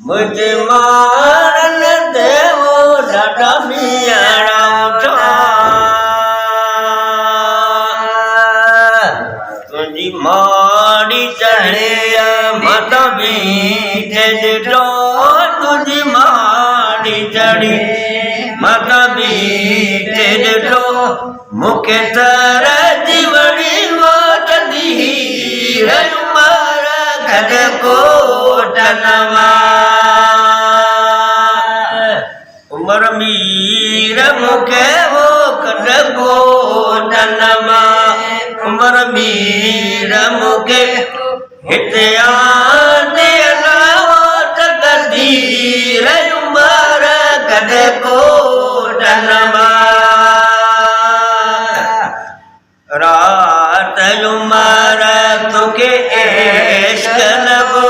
मुझे मारन देवो ॾाढा मीअड़ा तुझी माड़ी चढ़े मत बीठे ॾिठो तुझी माड़ी चढ़ी मत बीठे ॾिठो मूंखे तरजी वड़ी मोट दी रयुमर गॾ कोट नवा उमर मीर मूंखे वो कॾ कोट नवा उमर मीर मूंखे हिते आंदे अलावत कदी रयुमर गॾ कोट नवा रात उमर तोखे इश्क लॻो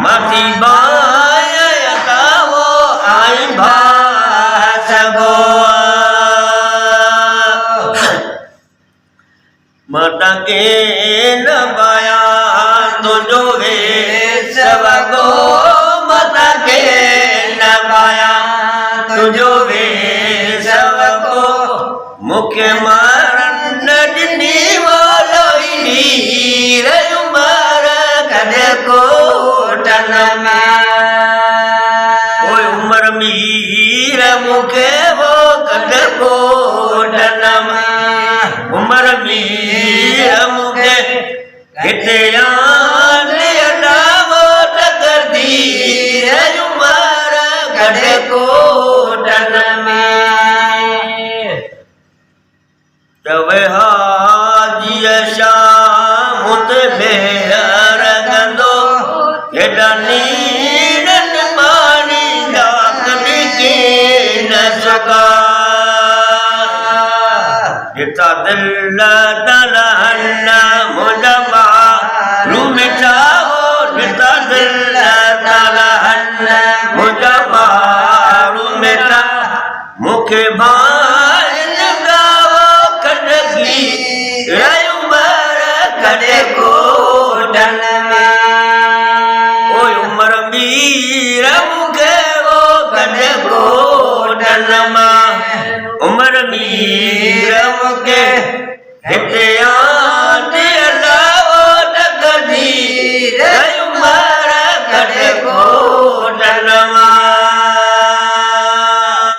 मथी बाय अकावो आई भा सगो मता के न पाया तुझो वेश वगो मता के न पाया तुझो वेश वगो मूंखे मारन ॾिनी वलोईनी रयुमर गॾ कोट में ओए उमर मीर मूंखे वो गॾ कोट में उमर मीर मूंखे हिते आंदे अलावत कदी रयुमर गॾ कोट में तवे हाजीअ शाम ते फेर कंदो हेॾा नीरन पाणी डाक ॾिकी न सघा हिता दिल तलहन मुंहिंजा माण्हू मिठा हो हिता दिल तलहन मुंहिंजा माण्हू मिठा मूंखे रयुमर गॾ कोटन में ओए उमर मीर मूंखे वो गॾ कोटन मां उमर मीर मूंखे हिते